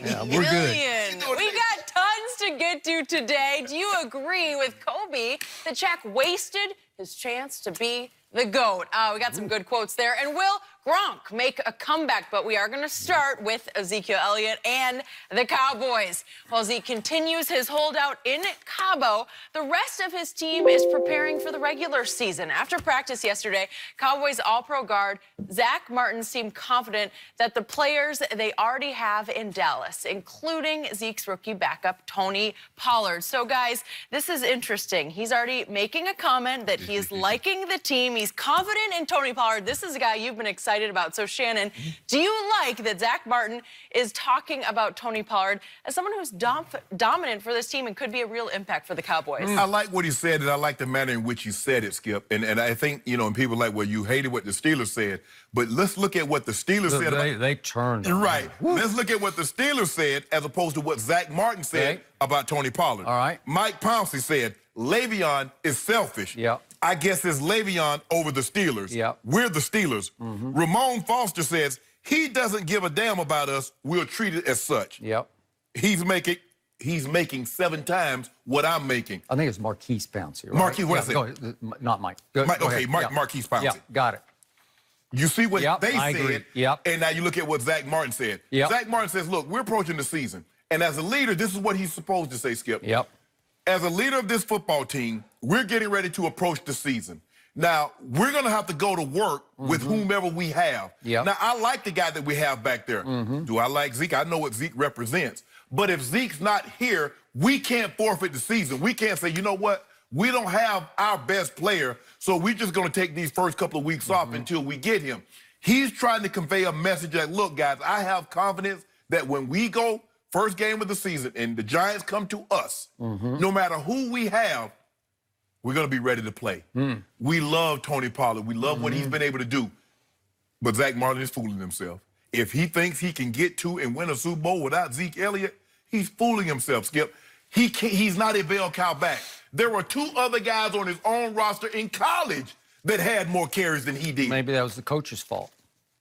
Yeah, we're good. We got tons to get to today. Do you agree with Kobe that Shaq wasted his chance to be the GOAT? We got some good quotes there. And will Gronk make a comeback? But we are going to start with Ezekiel Elliott and the Cowboys. While Zeke continues his holdout in Cabo, the rest of his team is preparing for the regular season. After practice yesterday, Cowboys All-Pro guard Zack Martin seemed confident that the players they already have in Dallas, including Zeke's rookie backup, Tony Pollard. So, guys, this is interesting. He's already making a comment that he is liking the team. He's confident in Tony Pollard. This is a guy you've been excited about. So, Shannon, do you like that Zack Martin is talking about Tony Pollard as someone who's dominant for this team and could be a real impact for the Cowboys? I like what he said, and I like the manner in which he said it, Skip. And I think, you know, and people are like, well, you hated what the Steelers said. But let's look at what the Steelers said. They turned. Right. Let's look at what the Steelers said as opposed to what Zack Martin said about Tony Pollard. All right. Mike Pouncey said, Le'Veon is selfish. Yep. I guess it's Le'Veon over the Steelers. Yep. We're the Steelers. Ramon Foster says, he doesn't give a damn about us. We'll treat it as such. Yep. He's making 7 times what I'm making. I think it's Marquise Pouncey, right? Marquise, what I said? Not Mike. Go okay, ahead. Marquise Pouncey. Yeah, got it. You see what they I said, agree. Yep. And now you look at what Zack Martin said. Yep. Zack Martin says, look, we're approaching the season. And as a leader, this is what he's supposed to say, Skip. Yep. As a leader of this football team, we're getting ready to approach the season. Now, we're going to have to go to work with whomever we have. Yep. Now, I like the guy that we have back there. Do I like Zeke? I know what Zeke represents. But if Zeke's not here, we can't forfeit the season. We can't say, you know what? We don't have our best player, so we're just going to take these first couple of weeks off until we get him. He's trying to convey a message that, look, guys, I have confidence that when we go first game of the season and the Giants come to us, no matter who we have, we're going to be ready to play. We love Tony Pollard. We love what he's been able to do. But Zack Martin is fooling himself. If he thinks he can get to and win a Super Bowl without Zeke Elliott, he's fooling himself, Skip. He's not a bell cow back. There were 2 other guys on his own roster in college that had more carries than he did. Maybe that was the coach's fault.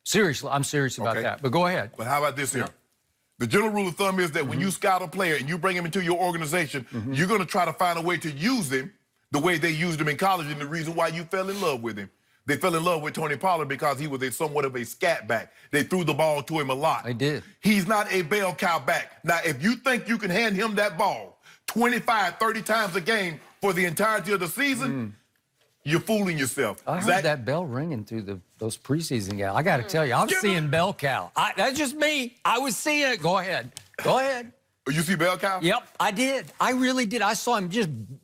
Seriously, I'm serious about that. But go ahead. But how about this here? The general rule of thumb is that when you scout a player and you bring him into your organization, you're going to try to find a way to use him the way they used him in college, and the reason why you fell in love with him. They fell in love with Tony Pollard because he was somewhat of a scat back. They threw the ball to him a lot. They did. He's not a bell cow back. Now, if you think you can hand him that ball 25, 30 times a game for the entirety of the season, you're fooling yourself. I heard that bell ringing through those preseason games. I got to tell you, I was seeing bell cow. That's just me. I was seeing it. Go ahead. Go ahead. You see bell cow? Yep, I did. I really did. I saw him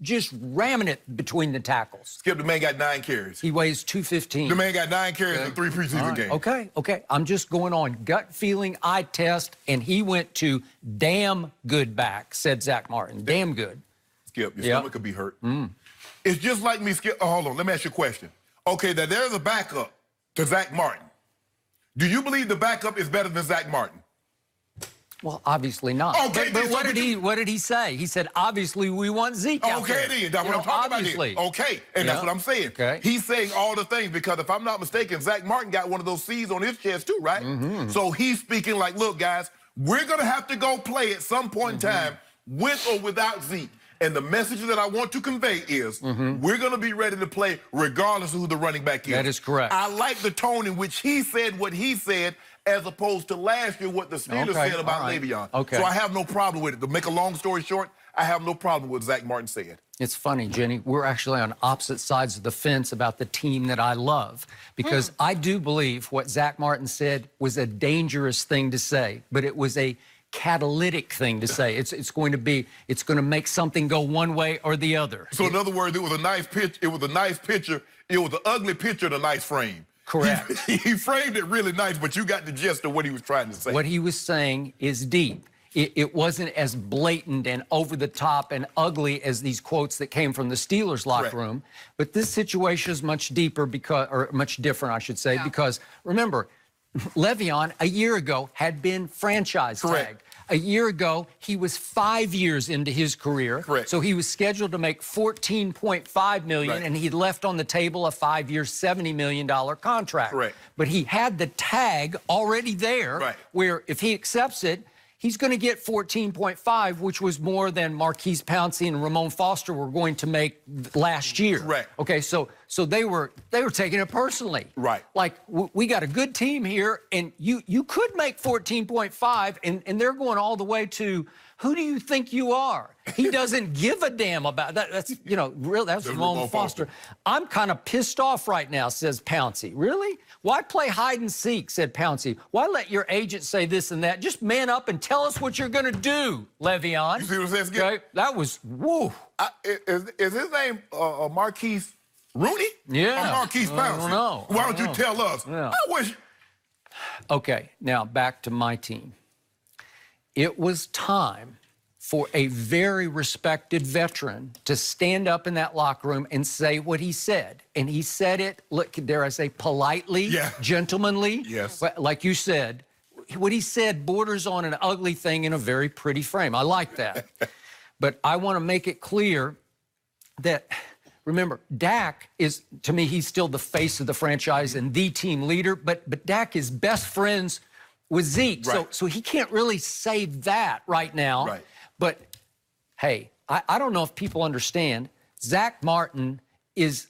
just ramming it between the tackles. Skip, the man got 9 carries. He weighs 215. The man got 9 carries in 3 preseason games. Okay. I'm just going on gut feeling, eye test, and he went to damn good back, said Zack Martin. Damn good. Skip, your stomach could be hurt. It's just like me, Skip. Oh, hold on, let me ask you a question. Okay, now there's a backup to Zack Martin. Do you believe the backup is better than Zack Martin? Well, obviously not. Okay, but what did he say? He said, obviously, we want Zeke out there. Okay, then. That's what I'm talking obviously. about. Okay, and that's what I'm saying. Okay. He's saying all the things because if I'm not mistaken, Zack Martin got one of those C's on his chest too, right? So he's speaking like, look, guys, we're going to have to go play at some point in time with or without Zeke. And the message that I want to convey is we're going to be ready to play regardless of who the running back is. That is correct. I like the tone in which he said what he said as opposed to last year what the Steelers said about Le'Veon. So I have no problem with it. To make a long story short, I have no problem with what Zack Martin said. It's funny, Jenny. We're actually on opposite sides of the fence about the team that I love because I do believe what Zack Martin said was a dangerous thing to say, but it was a catalytic thing to say. It's going to make something go one way or the other. So in other words, it was a nice pitch. It was a nice picture. It was an ugly picture in a nice frame. Correct. He framed it really nice, but you got the gist of what he was trying to say. What he was saying is deep. It wasn't as blatant and over the top and ugly as these quotes that came from the Steelers locker room. But this situation is much deeper or much different, I should say, because remember, Le'Veon a year ago had been franchise tagged. A year ago, he was 5 years into his career. So he was scheduled to make $14.5 million, and he left on the table a 5-year, $70 million contract. But he had the tag already there, where if he accepts it, he's going to get 14.5, which was more than Marquise Pouncey and Ramon Foster were going to make last year. Correct. Okay, so they were taking it personally. Right. Like, we got a good team here, and you could make 14.5, and they're going all the way to, who do you think you are? He doesn't give a damn about that. That's, you know, real. That's Ramon Foster. I'm kind of pissed off right now, says Pouncey. Really? Why play hide and seek, said Pouncey. Why let your agent say this and that? Just man up and tell us what you're going to do, Le'Veon. You see what I'm saying? Okay? That was, woo. Is his name Marquise Rooney? Yeah. Or Marquise Pouncey? I don't know. Why don't you tell us? Yeah. I wish. Okay, now back to my team. It was time for a very respected veteran to stand up in that locker room and say what he said. And he said it, look, dare I say, politely, gentlemanly. Yes. Like you said, what he said borders on an ugly thing in a very pretty frame. I like that. But I want to make it clear that, remember, Dak is, to me, he's still the face of the franchise and the team leader, but Dak is best friends with Zeke. Right. So he can't really say that right now. Right. But, hey, I don't know if people understand, Zack Martin is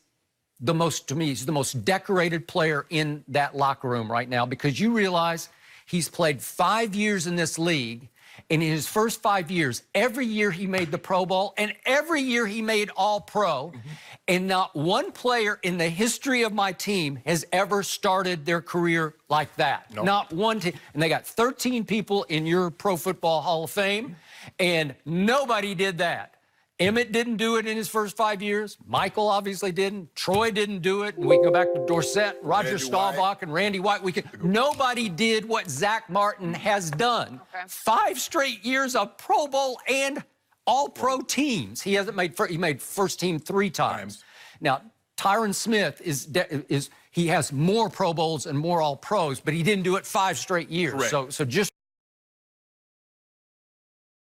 the most, to me, he's the most decorated player in that locker room right now, because you realize he's played 5 years in this league, and in his first 5 years, every year he made the Pro Bowl, and every year he made All-Pro, and not one player in the history of my team has ever started their career like that. Nope. Not one team. And they got 13 people in your Pro Football Hall of Fame, and nobody did that. Emmett didn't do it in his first 5 years. Michael obviously didn't. Troy didn't do it. And we can go back to Dorsett, Roger Staubach, and Randy White. Nobody did what Zack Martin has done. Okay. 5 straight years of Pro Bowl and All-Pro teams. He made first team 3 times. Now, Tyron Smith he has more Pro Bowls and more All-Pros, but he didn't do it 5 straight years. Correct. So just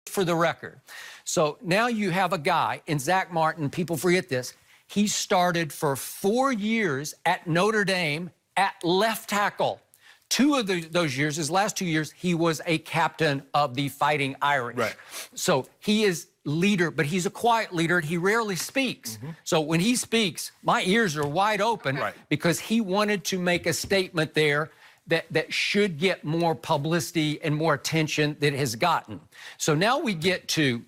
for the record. So now you have a guy in Zack Martin, people forget this, he started for 4 years at Notre Dame at left tackle. 2 of those years, his last 2 years, he was a captain of the Fighting Irish. Right. So he is leader, but he's a quiet leader. He rarely speaks. So when he speaks, my ears are wide open because he wanted to make a statement there that should get more publicity and more attention than it has gotten. So now we get to,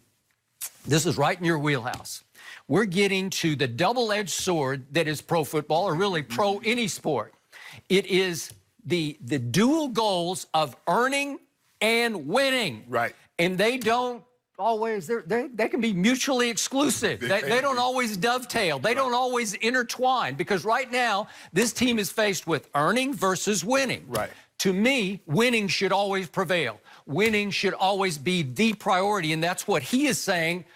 this is right in your wheelhouse. We're getting to the double-edged sword that is pro football, or really pro any sport. It is the dual goals of earning and winning. Right. And they don't always, they can be mutually exclusive. They don't always dovetail. They don't always intertwine, because right now, this team is faced with earning versus winning. Right. To me, winning should always prevail. Winning should always be the priority, and that's what he is saying.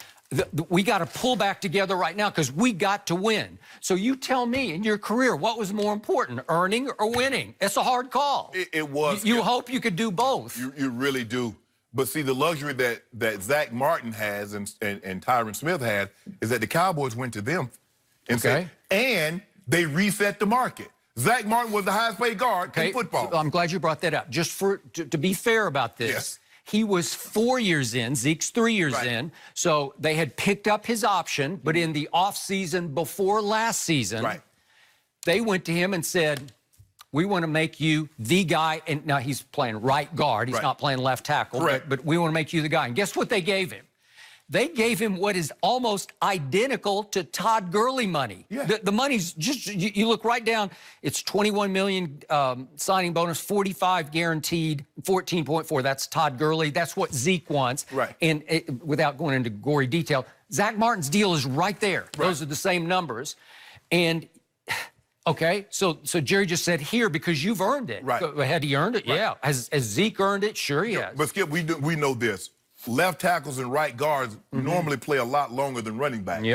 We got to pull back together right now because we got to win. So you tell me, in your career, what was more important, earning or winning? It's a hard call. It was. You hope you could do both. You really do. But see, the luxury that Zack Martin has and Tyron Smith had is that the Cowboys went to them and said, and they reset the market. Zack Martin was the highest paid guard in football. So I'm glad you brought that up. Just to be fair about this, he was 4 years in, Zeke's 3 years in, so they had picked up his option, but in the offseason before last season, they went to him and said, we want to make you the guy, and now he's playing right guard, he's not playing left tackle, but we want to make you the guy. And guess what they gave him? They gave him what is almost identical to Todd Gurley money. The money's just, you look right down, it's $21 million signing bonus, 45 guaranteed, 14.4, that's Todd Gurley. That's what Zeke wants. And without going into gory detail, Zack Martin's deal is right there. Those are the same numbers. And okay, so Jerry just said here because you've earned it. Had he earned it? Yeah. Has Zeke earned it? Sure he has. But Skip, we know this. Left tackles and right guards normally play a lot longer than running backs.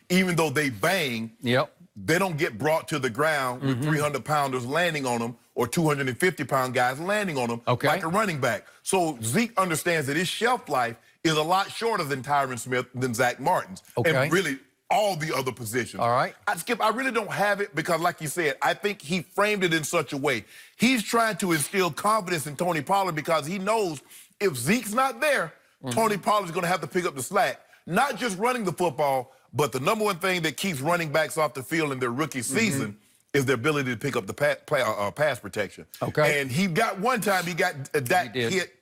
Even though they bang, they don't get brought to the ground with 300-pounders landing on them or 250-pound guys landing on them like a running back. So Zeke understands that his shelf life is a lot shorter than Tyron Smith, than Zack Martin's. And really all the other positions. Skip, I really don't have it because, like you said, I think he framed it in such a way. He's trying to instill confidence in Tony Pollard because he knows if Zeke's not there, Tony Pollard's going to have to pick up the slack. Not just running the football, but the number one thing that keeps running backs off the field in their rookie season is their ability to pick up the pass protection. Okay. And he got one time, he got that hit.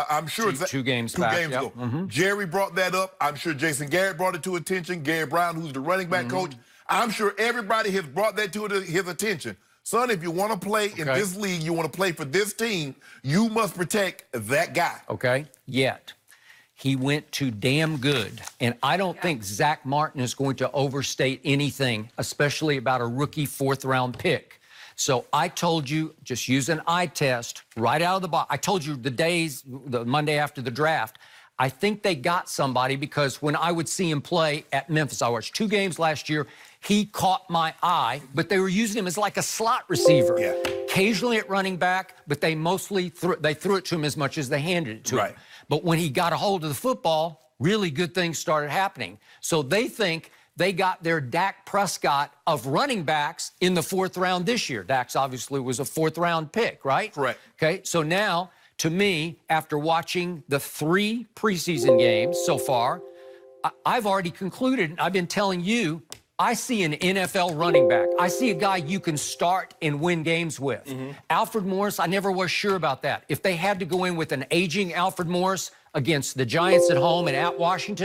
I'm sure it's two games ago. Jerry brought that up. I'm sure Jason Garrett brought it to attention. Gary Brown, who's the running back coach. I'm sure everybody has brought that to his attention. Son, if you want to play in this league, you want to play for this team, you must protect that guy. Okay. Yet, he went too damn good. And I don't think Zack Martin is going to overstate anything, especially about a rookie fourth-round pick. So I told you, just use an eye test right out of the box. I told you the Monday after the draft, I think they got somebody because when I would see him play at Memphis, I watched 2 games last year, he caught my eye, but they were using him as like a slot receiver. Yeah. Occasionally at running back, but they mostly threw it to him as much as they handed it to him. But when he got a hold of the football, really good things started happening. So they think they got their Dak Prescott of running backs in the 4th round this year. Dak's obviously was a 4th-round pick, right? Correct. Okay, so now, to me, after watching the 3 preseason games so far, I've already concluded, I've been telling you, I see an NFL running back. I see a guy you can start and win games with. Alfred Morris, I never was sure about that. If they had to go in with an aging Alfred Morris against the Giants at home and at Washington,